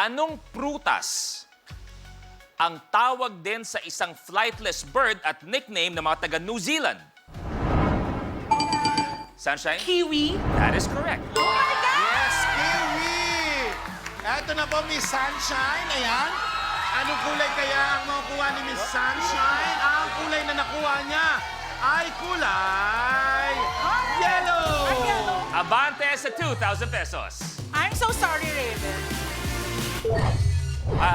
Anong prutas ang tawag din sa isang flightless bird at nickname ng mga taga New Zealand? Sunshine? Kiwi. That is correct. Yes, kiwi! Eto na po, Miss Sunshine. Ayan. Anong kulay kaya ang makukuha ni Miss Sunshine? Ang kulay na nakuha niya ay kulay yellow! Abante sa 2,000 pesos. I'm so sorry, Raven.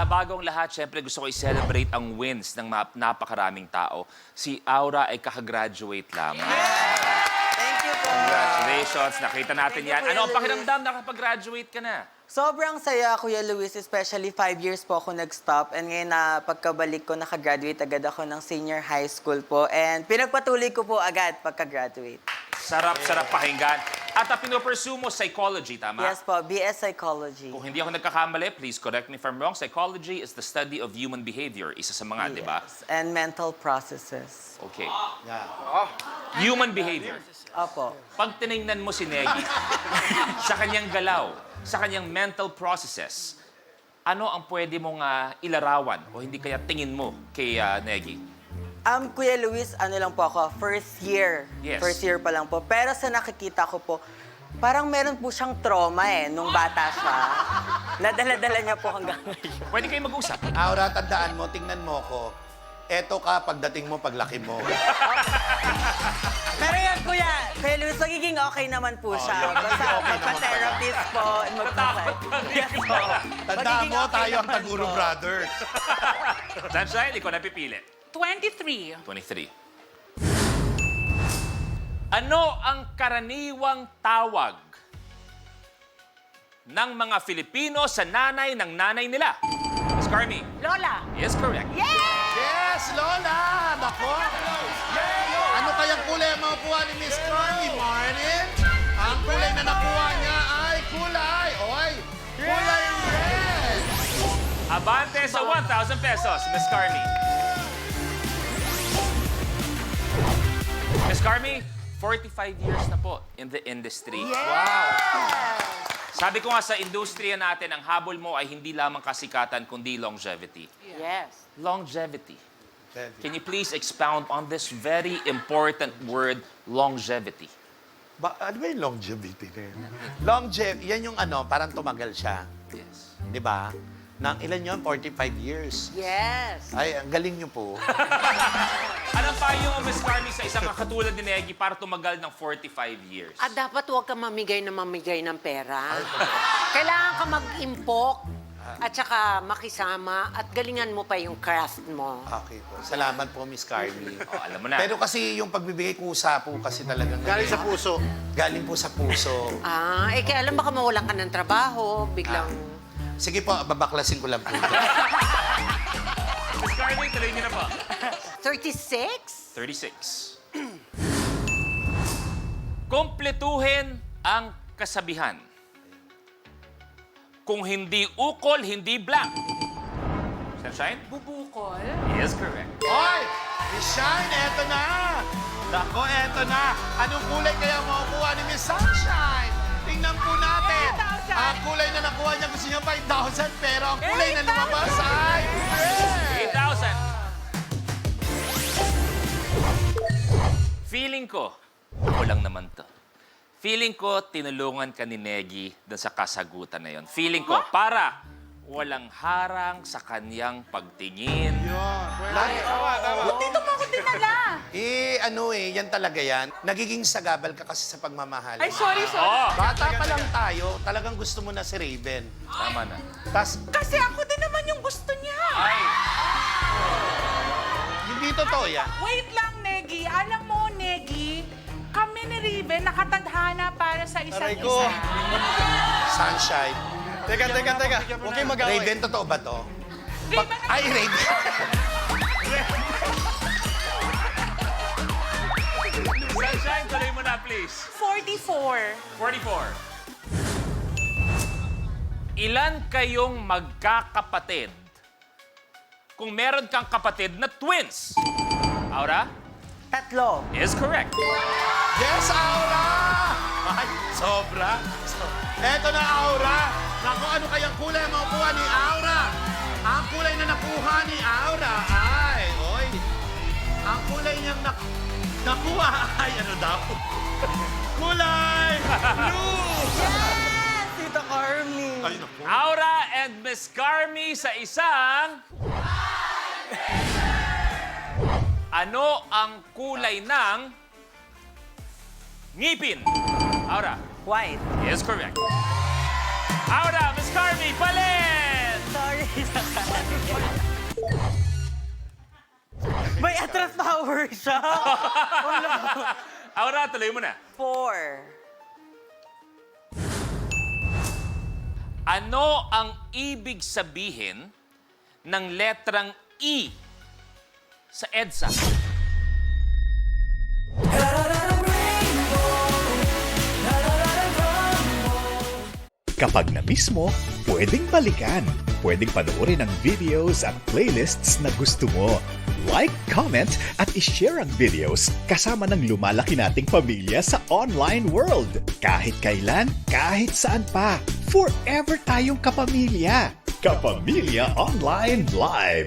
Bagong lahat, syempre gusto ko i-celebrate ang wins ng napakaraming tao. Si Aura ay kakagraduate lamang. Thank you po. Congratulations, nakita natin Thank you, yan. Kuya Ano ang Luis. pakiramdam nakapag-graduate ka na? Sobrang saya, Kuya Luis, especially 5 years po ako nag-stop. And ngayon na pagkabalik ko, nakagraduate agad ako ng senior high school po. And pinagpatuloy ko po agad pagka-graduate. Sarap-sarap pakinggan. At pinopursue mo psychology, tama? Yes po, BS Psychology. Kung hindi ako nagkakamali, please correct me if I'm wrong. Psychology is the study of human behavior. Isa sa mga, di ba? Yes. And mental processes. Okay. Yeah. Human behavior. Opo. Pag tinignan mo si Negi, sa kanyang galaw, sa kanyang mental processes, ano ang pwede mong ilarawan o hindi kaya tingin mo kay Negi? Kuya Luis, ano lang po ako, first year. Yes. First year pa lang po. Pero sa nakikita ko po, parang meron po siyang trauma nung bata siya. Nadala-dala niya po hanggang ngayon. Pwede kayo mag-usap. Aura, tandaan mo, tingnan mo ko. Eto ka pagdating mo, paglaki mo. Pero yan, Kuya Luis, magiging okay naman po siya. Basta magpa-therapist po. Yes po. Tandaan Magiging mo, okay tayo ang naman Taguro po. Brothers. Sunshine, ikaw na pipili. 23. 23. Ano ang karaniwang tawag ng mga Filipino sa nanay ng nanay nila? Miss Carmi. Lola. Yes, correct. Yes, Lola! Nako! Ano kayang kulay ang makukuha ni Miss Carmi, Martin? Ang kulay na nakuha niya ay kulay red! Abante sa 1,000 pesos, Miss Carmi. Miss Carmi, 45 years na po in the industry. Sabi ko nga sa industriya natin, ang habol mo ay hindi lamang kasikatan, kundi longevity. Yes. Longevity. Can you please expound on this very important word, longevity? Ano ba yung longevity na yun? Yan yung parang tumagal siya. Yes. Di ba? Nang ilan yun? 45 years. Yes. Ay, ang galing niyo po. Anong payo mo, Miss Carmi, sa isang katulad ni Negi para tumagal ng 45 years? At dapat huwag ka mamigay ng pera. Kailangan ka mag-impok at saka makisama at galingan mo pa yung craft mo. Okay po. Salamat po, Miss Carmi. Alam mo na. Pero kasi yung pagbibigay kusa po kasi talagang... Galing sa puso. Galing po sa puso. Kaya alam baka mawalan ka ng trabaho, biglang... Sige po, babaklasin ko lang po. Miss Carmi, tuloy niyo na po. 36? 36. Kompletuhin ang kasabihan. Kung hindi ukol, hindi blank. Sunshine? Bubukol. Yes, correct. Hoy! Miss Shine, eto na! Nako, eto na! Anong kulay kaya makukuha ni Miss Sunshine? Tingnan po natin. 8,000. Ang kulay na nakuha niya gusto niya 5,000, pero ang kulay na lumabas ay red! 8,000. Feeling ko, ako lang naman to. Feeling ko, tinulungan ka ni Negi dun sa kasagutan na yon. Feeling ko, para walang harang sa kanyang pagtingin. Dito mo ako dinala. Yan talaga yan. Nagiging sagabal ka kasi sa pagmamahal. Ay, sorry. Oh, Bata pa lang tayo, talagang gusto mo na si Raven. tama na. Tas, Kasi ako din naman yung gusto niya. Ay, hindi totoo yan. Wait lang, Negi. Alam mo, Negi, kami ni Raven nakatadhana para sa isa't Aray ko. isa. Sunshine. Teka. Huwag kayong mag-away. Raven, totoo ba to? Raven, Ay, Raven. Sunshine, tuloy mo na, please. 44. 44. Ilan kayong magkakapatid kung meron kang kapatid na twins? Aura? Tatlo. Is correct. Yes, Aura! Ay, sobra. Eto na, Aura. Naku, ano kayang kulay ang makukuha ni Aura? Ang kulay na nakuha ni Aura ay, oy, ang kulay niyang nakuha ay, ano daw? Kulay blue! Yes! Tita Carmi! Ay, naku. Aura and Miss Carmi sa isang... Ano ang kulay ng ngipin? Aura White. is correct. Aura, Miss Carmi, palit! Sorry sa May atras power siya. Aura, tuloy mo na. 4. Ano ang ibig sabihin ng letrang E sa EDSA? Kapag na-miss mo, pwedeng balikan. Pwedeng panoorin ang videos at playlists na gusto mo. Like, comment, at ishare ang videos kasama ng lumalaki nating pamilya sa online world. Kahit kailan, kahit saan pa. Forever tayong kapamilya. Kapamilya Online Live.